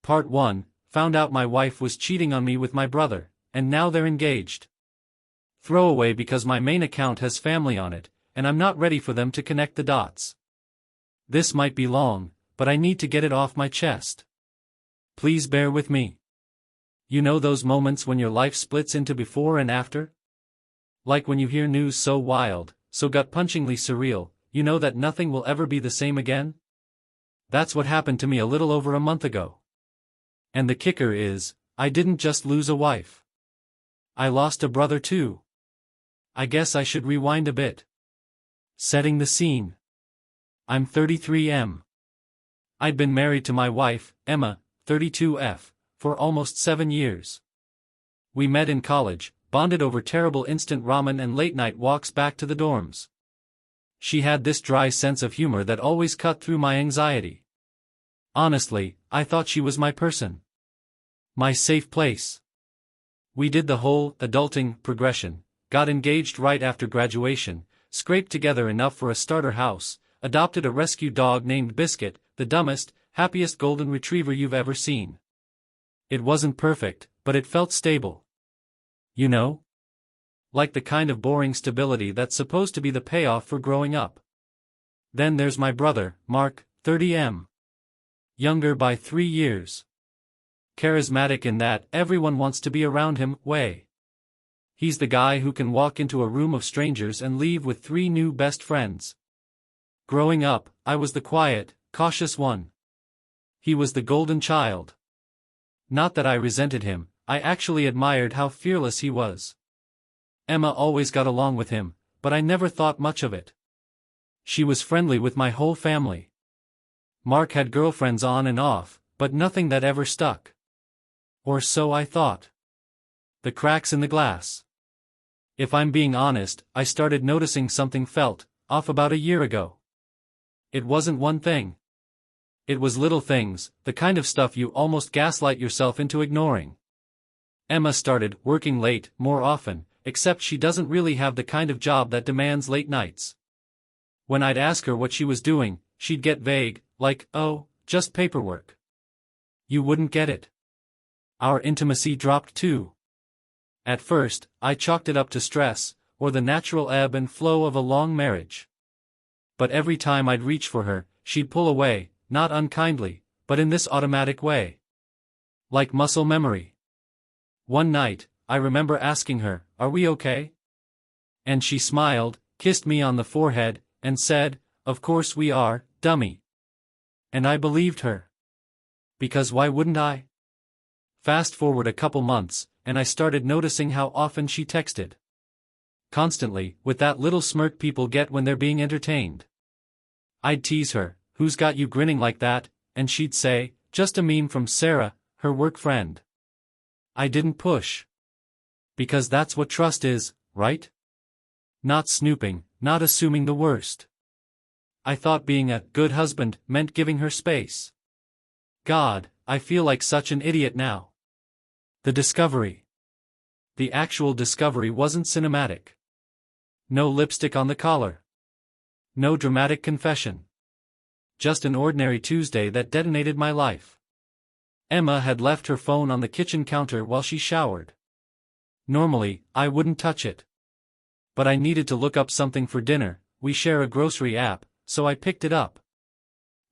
Part 1, found out my wife was cheating on me with my brother, and now they're engaged. Throwaway because my main account has family on it, and I'm not ready for them to connect the dots. This might be long, but I need to get it off my chest. Please bear with me. You know those moments when your life splits into before and after? Like when you hear news so wild, so gut-punchingly surreal, you know that nothing will ever be the same again? That's what happened to me a little over a month ago. And the kicker is, I didn't just lose a wife. I lost a brother too. I guess I should rewind a bit. Setting the scene. I'm 33M. I'd been married to my wife, Emma, 32F, for almost 7 years. We met in college, bonded over terrible instant ramen and late-night walks back to the dorms. She had this dry sense of humor that always cut through my anxiety. Honestly, I thought she was my person. My safe place. We did the whole adulting progression, got engaged right after graduation, scraped together enough for a starter house, adopted a rescue dog named Biscuit, the dumbest, happiest golden retriever you've ever seen. It wasn't perfect, but it felt stable. You know? Like the kind of boring stability that's supposed to be the payoff for growing up. Then there's my brother, Mark, 30M. Younger by 3 years. Charismatic in that everyone wants to be around him way. He's the guy who can walk into a room of strangers and leave with 3 new best friends. Growing up, I was the quiet, cautious one. He was the golden child. Not that I resented him, I actually admired how fearless he was. Emma always got along with him, but I never thought much of it. She was friendly with my whole family. Mark had girlfriends on and off, but nothing that ever stuck. Or so I thought. The cracks in the glass. If I'm being honest, I started noticing something felt off about a year ago. It wasn't one thing. It was little things, the kind of stuff you almost gaslight yourself into ignoring. Emma started working late, more often, except she doesn't really have the kind of job that demands late nights. When I'd ask her what she was doing, she'd get vague, like, oh, just paperwork. You wouldn't get it. Our intimacy dropped too. At first, I chalked it up to stress, or the natural ebb and flow of a long marriage. But every time I'd reach for her, she'd pull away, not unkindly, but in this automatic way. Like muscle memory. One night, I remember asking her, "Are we okay?" And she smiled, kissed me on the forehead, and said, "Of course we are, dummy." And I believed her. Because why wouldn't I? Fast forward a couple months, and I started noticing how often she texted. Constantly, with that little smirk people get when they're being entertained. I'd tease her, "Who's got you grinning like that?" and she'd say, "Just a meme from Sarah, her work friend." I didn't push. Because that's what trust is, right? Not snooping, not assuming the worst. I thought being a good husband meant giving her space. God, I feel like such an idiot now. The discovery. The actual discovery wasn't cinematic. No lipstick on the collar. No dramatic confession. Just an ordinary Tuesday that detonated my life. Emma had left her phone on the kitchen counter while she showered. Normally, I wouldn't touch it. But I needed to look up something for dinner, we share a grocery app, so I picked it up.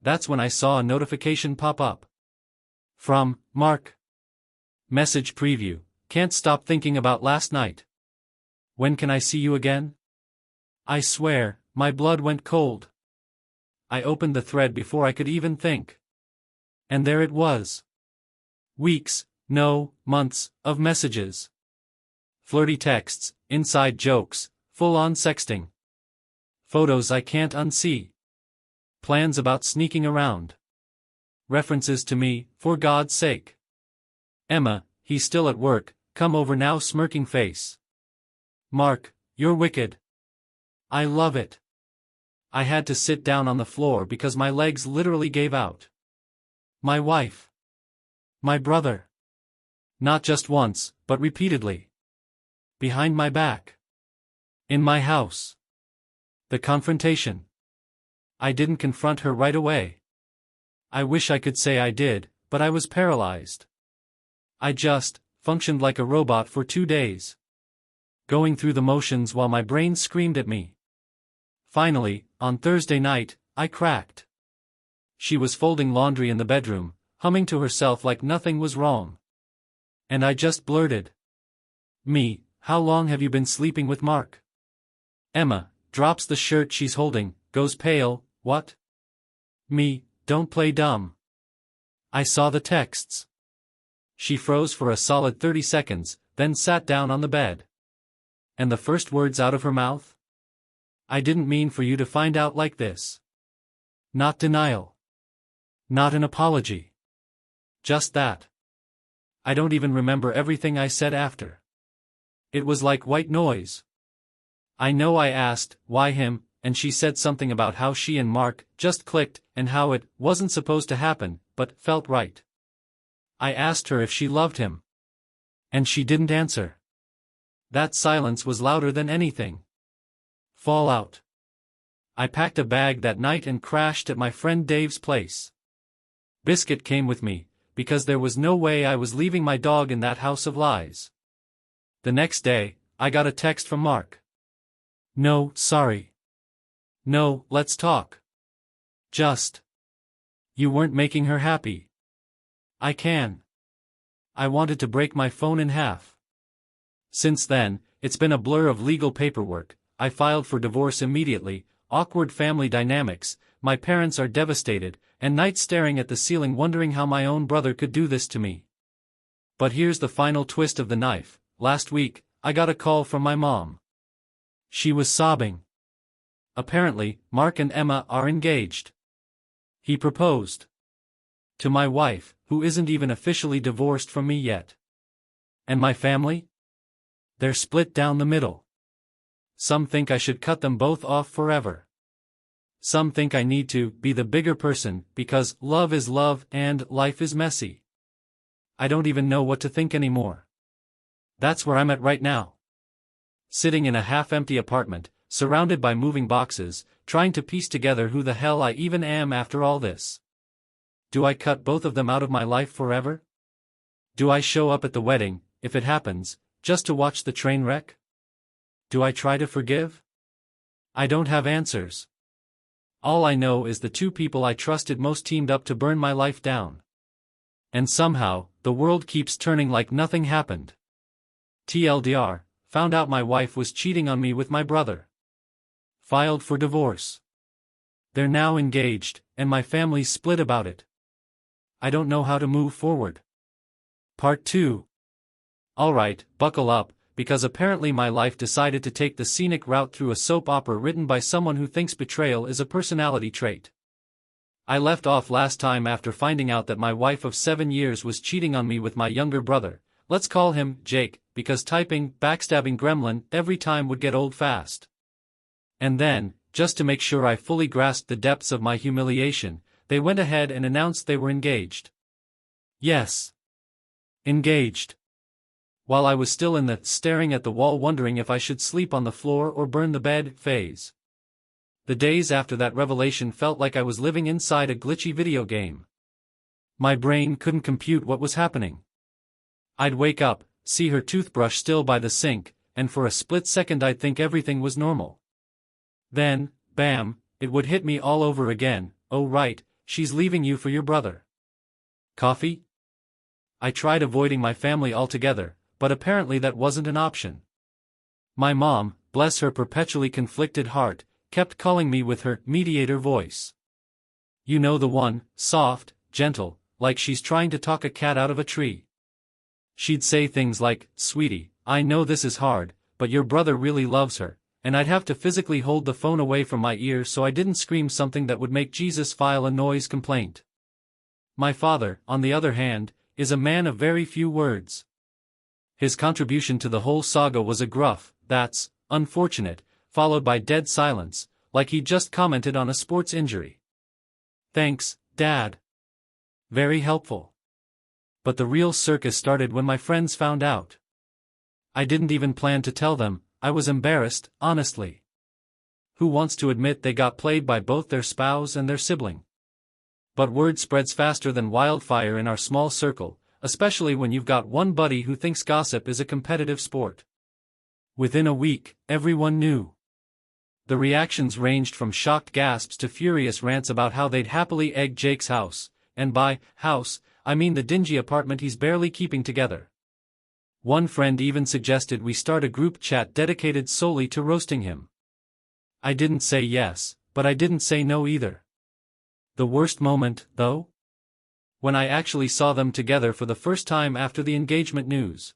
That's when I saw a notification pop up. From Mark. Message preview, "Can't stop thinking about last night. When can I see you again?" I swear, my blood went cold. I opened the thread before I could even think. And there it was. Weeks, no, months, of messages. Flirty texts, inside jokes, full-on sexting. Photos I can't unsee. Plans about sneaking around. References to me, "For God's sake. Emma, he's still at work, come over now," smirking face. Mark, "You're wicked." I love it. I had to sit down on the floor because my legs literally gave out. My wife. My brother. Not just once, but repeatedly. Behind my back. In my house. The confrontation. I didn't confront her right away. I wish I could say I did, but I was paralyzed. I just functioned like a robot for 2 days, going through the motions while my brain screamed at me. Finally, on Thursday night, I cracked. She was folding laundry in the bedroom, humming to herself like nothing was wrong. And I just blurted, "Me, how long have you been sleeping with Mark?" Emma drops the shirt she's holding, goes pale. "What?" "Me, don't play dumb. I saw the texts." She froze for a solid 30 seconds, then sat down on the bed. And the first words out of her mouth? "I didn't mean for you to find out like this." Not denial. Not an apology. Just that. I don't even remember everything I said after. It was like white noise. I know I asked, why him, and she said something about how she and Mark just clicked, and how it wasn't supposed to happen, but felt right. I asked her if she loved him. And she didn't answer. That silence was louder than anything. Fallout. I packed a bag that night and crashed at my friend Dave's place. Biscuit came with me, because there was no way I was leaving my dog in that house of lies. The next day, I got a text from Mark. "No, sorry. No, let's talk. Just. You weren't making her happy." I can. I wanted to break my phone in half. Since then, it's been a blur of legal paperwork. I filed for divorce immediately, awkward family dynamics, my parents are devastated, and nights staring at the ceiling wondering how my own brother could do this to me. But here's the final twist of the knife. Last week, I got a call from my mom. She was sobbing. Apparently, Mark and Emma are engaged. He proposed. To my wife, who isn't even officially divorced from me yet. And my family? They're split down the middle. Some think I should cut them both off forever. Some think I need to be the bigger person, because love is love and life is messy. I don't even know what to think anymore. That's where I'm at right now. Sitting in a half-empty apartment, surrounded by moving boxes, trying to piece together who the hell I even am after all this. Do I cut both of them out of my life forever? Do I show up at the wedding, if it happens, just to watch the train wreck? Do I try to forgive? I don't have answers. All I know is the two people I trusted most teamed up to burn my life down. And somehow, the world keeps turning like nothing happened. TLDR, found out my wife was cheating on me with my brother. Filed for divorce. They're now engaged, and my family's split about it. I don't know how to move forward. Part 2. Alright, buckle up, because apparently my life decided to take the scenic route through a soap opera written by someone who thinks betrayal is a personality trait. I left off last time after finding out that my wife of 7 years was cheating on me with my younger brother. Let's call him Jake, because typing backstabbing gremlin every time would get old fast. And then, just to make sure I fully grasped the depths of my humiliation, they went ahead and announced they were engaged. Yes. Engaged. While I was still in the staring at the wall wondering if I should sleep on the floor or burn the bed phase. The days after that revelation felt like I was living inside a glitchy video game. My brain couldn't compute what was happening. I'd wake up, see her toothbrush still by the sink, and for a split second I'd think everything was normal. Then, bam, it would hit me all over again. Oh right, she's leaving you for your brother. Coffee? I tried avoiding my family altogether, but apparently that wasn't an option. My mom, bless her perpetually conflicted heart, kept calling me with her mediator voice. You know the one, soft, gentle, like she's trying to talk a cat out of a tree. She'd say things like, "Sweetie, I know this is hard, but your brother really loves her," and I'd have to physically hold the phone away from my ear so I didn't scream something that would make Jesus file a noise complaint. My father, on the other hand, is a man of very few words. His contribution to the whole saga was a gruff, "That's unfortunate," followed by dead silence, like he'd just commented on a sports injury. Thanks, Dad. Very helpful. But the real circus started when my friends found out. I didn't even plan to tell them, I was embarrassed, honestly. Who wants to admit they got played by both their spouse and their sibling? But word spreads faster than wildfire in our small circle, especially when you've got one buddy who thinks gossip is a competitive sport. Within a week, everyone knew. The reactions ranged from shocked gasps to furious rants about how they'd happily egg Jake's house, and by house, I mean the dingy apartment he's barely keeping together. One friend even suggested we start a group chat dedicated solely to roasting him. I didn't say yes, but I didn't say no either. The worst moment, though? When I actually saw them together for the first time after the engagement news.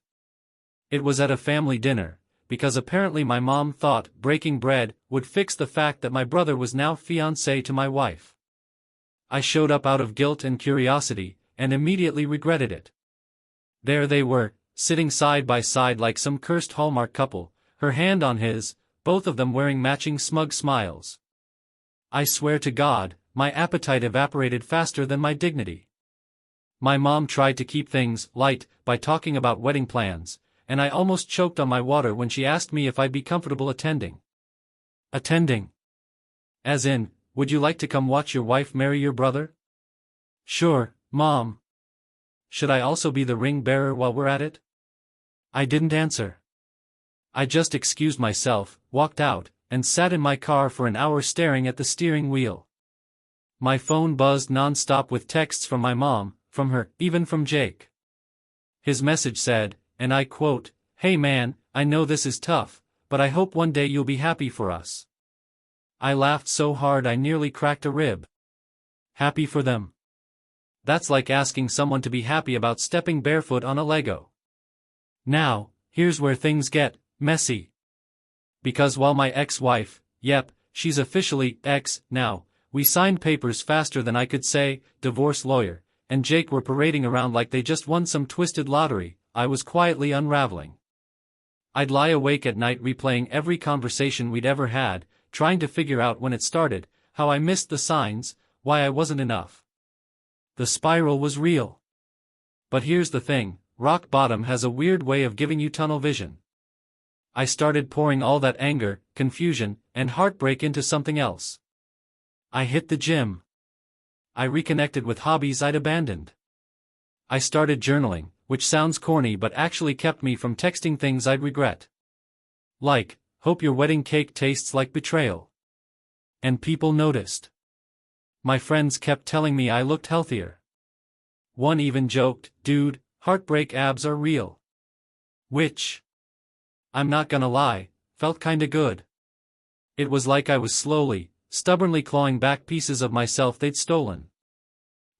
It was at a family dinner, because apparently my mom thought breaking bread would fix the fact that my brother was now fiancé to my wife. I showed up out of guilt and curiosity, and immediately regretted it. There they were, sitting side by side like some cursed Hallmark couple, her hand on his, both of them wearing matching smug smiles. I swear to God, my appetite evaporated faster than my dignity. My mom tried to keep things light by talking about wedding plans, and I almost choked on my water when she asked me if I'd be comfortable attending. Attending? As in, would you like to come watch your wife marry your brother? Sure, Mom. Should I also be the ring bearer while we're at it? I didn't answer. I just excused myself, walked out, and sat in my car for an hour staring at the steering wheel. My phone buzzed non-stop with texts from my mom, from her, even from Jake. His message said, and I quote, "Hey man, I know this is tough, but I hope one day you'll be happy for us." I laughed so hard I nearly cracked a rib. Happy for them? That's like asking someone to be happy about stepping barefoot on a Lego. Now, here's where things get messy. Because while my ex-wife, yep, she's officially ex now, we signed papers faster than I could say, divorce lawyer, and Jake were parading around like they just won some twisted lottery, I was quietly unraveling. I'd lie awake at night replaying every conversation we'd ever had, trying to figure out when it started, how I missed the signs, why I wasn't enough. The spiral was real. But here's the thing, rock bottom has a weird way of giving you tunnel vision. I started pouring all that anger, confusion, and heartbreak into something else. I hit the gym. I reconnected with hobbies I'd abandoned. I started journaling, which sounds corny but actually kept me from texting things I'd regret. Like, hope your wedding cake tastes like betrayal. And people noticed. My friends kept telling me I looked healthier. One even joked, "Dude, heartbreak abs are real." Which, I'm not gonna lie, felt kinda good. It was like I was slowly, stubbornly clawing back pieces of myself they'd stolen.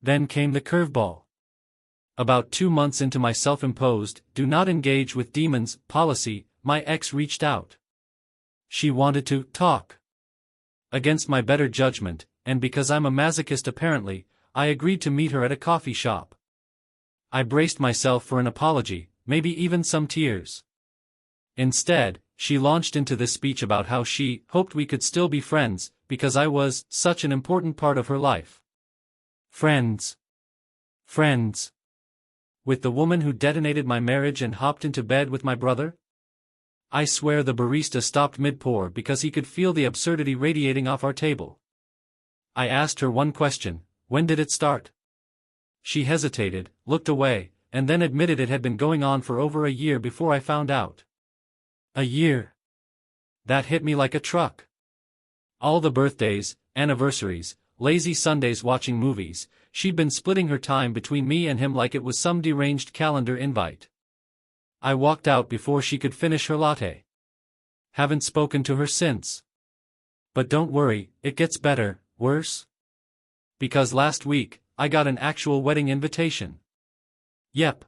Then came the curveball. About 2 months into my self-imposed, do not engage with demons policy, my ex reached out. She wanted to talk. Against my better judgment, and because I'm a masochist apparently, I agreed to meet her at a coffee shop. I braced myself for an apology, maybe even some tears. Instead, she launched into this speech about how she hoped we could still be friends, because I was such an important part of her life. Friends. Friends. With the woman who detonated my marriage and hopped into bed with my brother? I swear the barista stopped mid-pour because he could feel the absurdity radiating off our table. I asked her one question, when did it start? She hesitated, looked away, and then admitted it had been going on for over a year before I found out. A year. That hit me like a truck. All the birthdays, anniversaries, lazy Sundays watching movies, she'd been splitting her time between me and him like it was some deranged calendar invite. I walked out before she could finish her latte. Haven't spoken to her since. But don't worry, it gets better, worse. Because last week, I got an actual wedding invitation. Yep.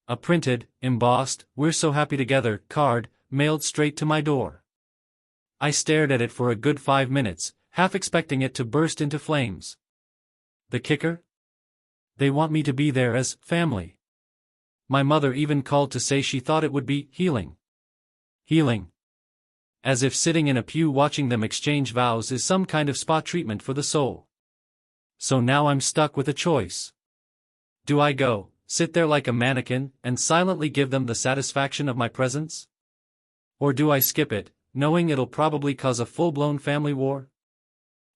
A printed, embossed, "We're so happy together" card, mailed straight to my door. I stared at it for a good 5 minutes, half expecting it to burst into flames. The kicker? They want me to be there as family. My mother even called to say she thought it would be healing. Healing. As if sitting in a pew watching them exchange vows is some kind of spa treatment for the soul. So now I'm stuck with a choice. Do I go, sit there like a mannequin, and silently give them the satisfaction of my presence? Or do I skip it, knowing it'll probably cause a full-blown family war?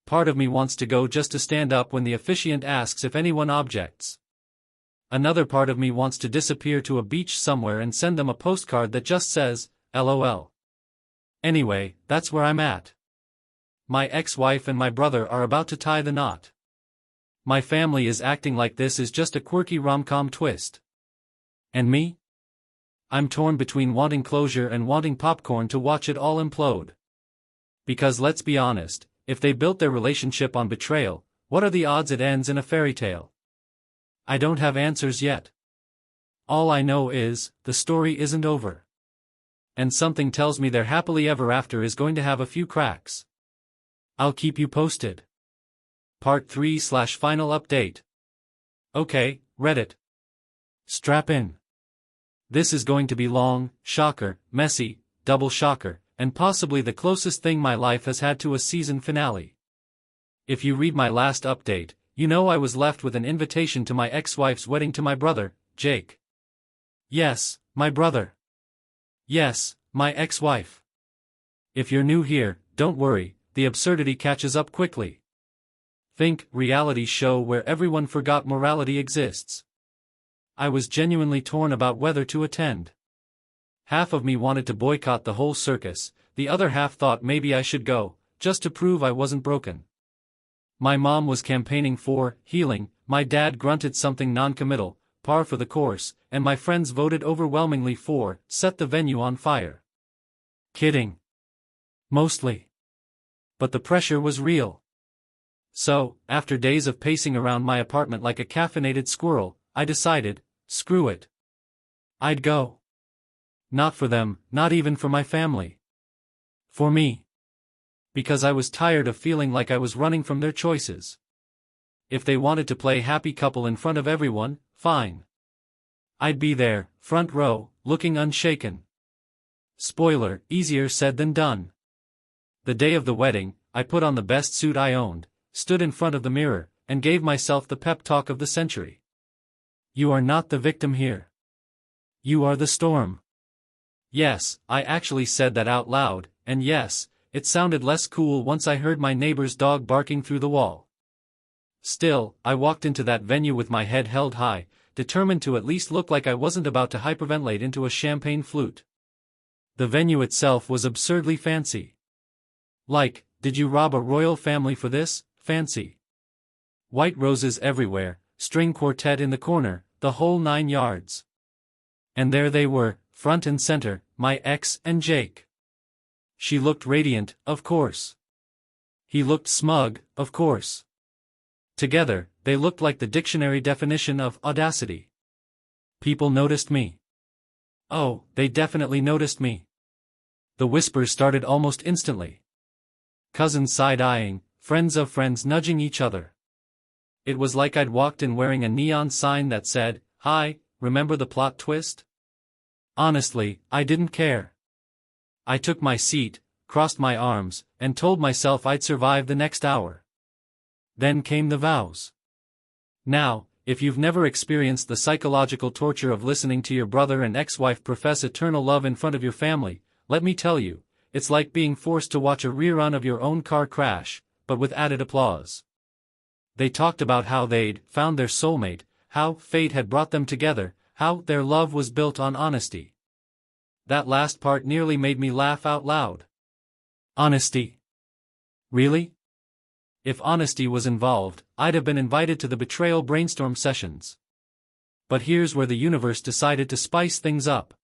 Part of me wants to go just to stand up when the officiant asks if anyone objects. Another part of me wants to disappear to a beach somewhere and send them a postcard that just says, LOL. Anyway, that's where I'm at. My ex-wife and my brother are about to tie the knot. My family is acting like this is just a quirky rom-com twist. And me? I'm torn between wanting closure and wanting popcorn to watch it all implode. Because let's be honest, if they built their relationship on betrayal, what are the odds it ends in a fairy tale? I don't have answers yet. All I know is, the story isn't over. And something tells me their happily ever after is going to have a few cracks. I'll keep you posted. Part 3/final update. Okay, Reddit. Strap in. This is going to be long, shocker, messy, double shocker, and possibly the closest thing my life has had to a season finale. If you read my last update, you know I was left with an invitation to my ex-wife's wedding to my brother, Jake. Yes, my brother. Yes, my ex-wife. If you're new here, don't worry, the absurdity catches up quickly. Think, reality show where everyone forgot morality exists. I was genuinely torn about whether to attend. Half of me wanted to boycott the whole circus, the other half thought maybe I should go, just to prove I wasn't broken. My mom was campaigning for healing, my dad grunted something non-committal, par for the course, and my friends voted overwhelmingly for set the venue on fire. Kidding. Mostly. But the pressure was real. So, after days of pacing around my apartment like a caffeinated squirrel, I decided, screw it. I'd go. Not for them, not even for my family. For me. Because I was tired of feeling like I was running from their choices. If they wanted to play happy couple in front of everyone, fine. I'd be there, front row, looking unshaken. Spoiler, easier said than done. The day of the wedding, I put on the best suit I owned, stood in front of the mirror, and gave myself the pep talk of the century. You are not the victim here. You are the storm. Yes, I actually said that out loud, and yes, it sounded less cool once I heard my neighbor's dog barking through the wall. Still, I walked into that venue with my head held high, determined to at least look like I wasn't about to hyperventilate into a champagne flute. The venue itself was absurdly fancy. Like, did you rob a royal family for this? Fancy. White roses everywhere, string quartet in the corner, the whole 9 yards. And there they were, front and center, my ex and Jake. She looked radiant, of course. He looked smug, of course. Together, they looked like the dictionary definition of audacity. People noticed me. Oh, they definitely noticed me. The whispers started almost instantly. Cousins side-eyeing, friends of friends nudging each other. It was like I'd walked in wearing a neon sign that said, "Hi, remember the plot twist?" Honestly, I didn't care. I took my seat, crossed my arms, and told myself I'd survive the next hour. Then came the vows. Now, if you've never experienced the psychological torture of listening to your brother and ex-wife profess eternal love in front of your family, let me tell you, it's like being forced to watch a rerun of your own car crash, but with added applause. They talked about how they'd found their soulmate, how fate had brought them together, how their love was built on honesty. That last part nearly made me laugh out loud. Honesty? Really? If honesty was involved, I'd have been invited to the Betrayal brainstorm sessions. But here's where the universe decided to spice things up.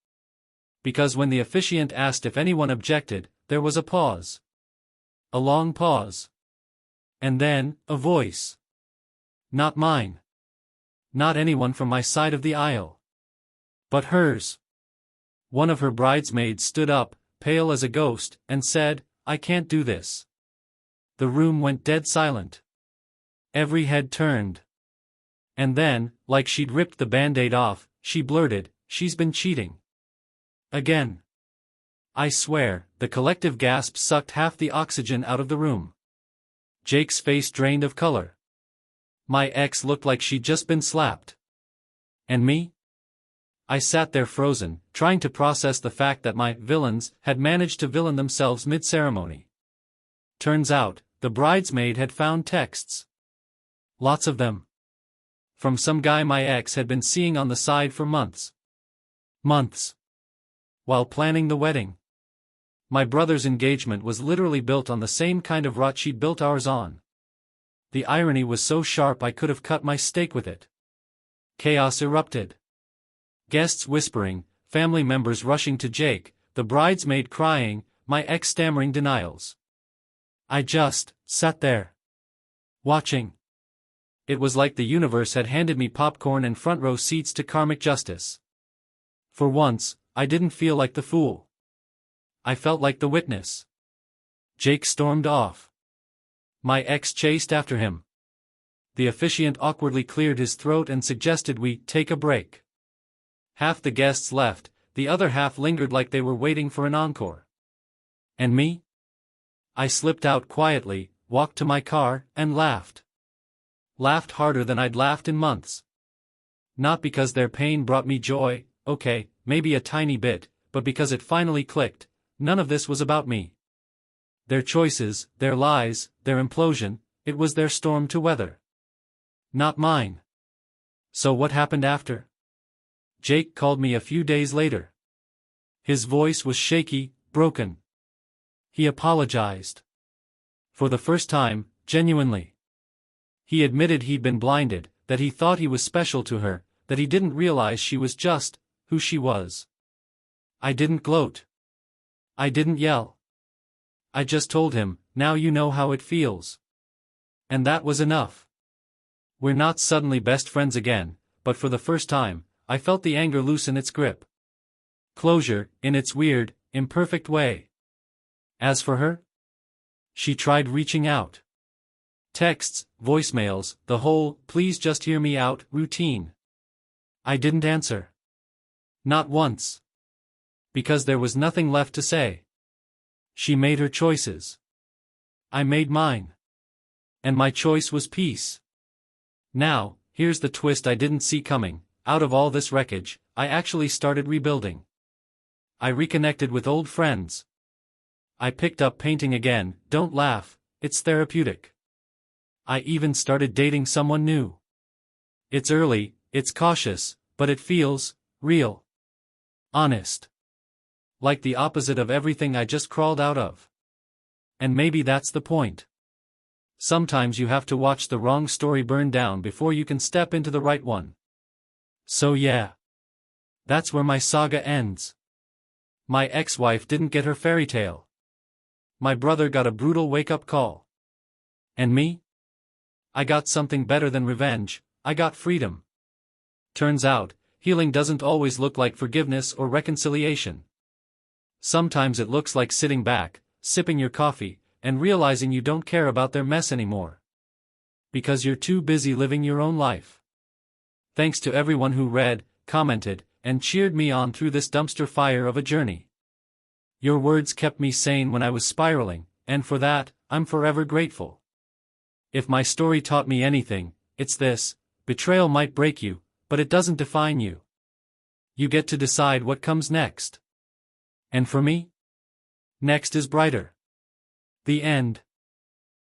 Because when the officiant asked if anyone objected, there was a pause. A long pause. And then, a voice. Not mine. Not anyone from my side of the aisle. But hers. One of her bridesmaids stood up, pale as a ghost, and said, "I can't do this." The room went dead silent. Every head turned. And then, like she'd ripped the band-aid off, she blurted, "She's been cheating. Again." I swear, the collective gasp sucked half the oxygen out of the room. Jake's face drained of color. My ex looked like she'd just been slapped. And me? I sat there frozen, trying to process the fact that my villains had managed to villain themselves mid-ceremony. Turns out, the bridesmaid had found texts. Lots of them. From some guy my ex had been seeing on the side for months. Months. While planning the wedding. My brother's engagement was literally built on the same kind of rot she'd built ours on. The irony was so sharp I could have cut my steak with it. Chaos erupted. Guests whispering, family members rushing to Jake, the bridesmaid crying, my ex stammering denials. I just sat there. Watching. It was like the universe had handed me popcorn and front row seats to karmic justice. For once, I didn't feel like the fool. I felt like the witness. Jake stormed off. My ex chased after him. The officiant awkwardly cleared his throat and suggested we take a break. Half the guests left, the other half lingered like they were waiting for an encore. And me? I slipped out quietly, walked to my car, and laughed. Laughed harder than I'd laughed in months. Not because their pain brought me joy, okay, maybe a tiny bit, but because it finally clicked, none of this was about me. Their choices, their lies, their implosion, it was their storm to weather. Not mine. So what happened after? Jake called me a few days later. His voice was shaky, broken. He apologized. For the first time, genuinely. He admitted he'd been blinded, that he thought he was special to her, that he didn't realize she was just who she was. I didn't gloat. I didn't yell. I just told him, now you know how it feels. And that was enough. We're not suddenly best friends again, but for the first time, I felt the anger loosen its grip. Closure, in its weird, imperfect way. As for her? She tried reaching out. Texts, voicemails, the whole, please just hear me out, routine. I didn't answer. Not once. Because there was nothing left to say. She made her choices. I made mine. And my choice was peace. Now, here's the twist I didn't see coming. Out of all this wreckage, I actually started rebuilding. I reconnected with old friends. I picked up painting again, don't laugh, it's therapeutic. I even started dating someone new. It's early, it's cautious, but it feels real. Honest. Like the opposite of everything I just crawled out of. And maybe that's the point. Sometimes you have to watch the wrong story burn down before you can step into the right one. So yeah. That's where my saga ends. My ex-wife didn't get her fairy tale. My brother got a brutal wake-up call. And me? I got something better than revenge, I got freedom. Turns out, healing doesn't always look like forgiveness or reconciliation. Sometimes it looks like sitting back, sipping your coffee, and realizing you don't care about their mess anymore. Because you're too busy living your own life. Thanks to everyone who read, commented, and cheered me on through this dumpster fire of a journey. Your words kept me sane when I was spiraling, and for that, I'm forever grateful. If my story taught me anything, it's this: betrayal might break you, but it doesn't define you. You get to decide what comes next. And for me? Next is brighter. The end.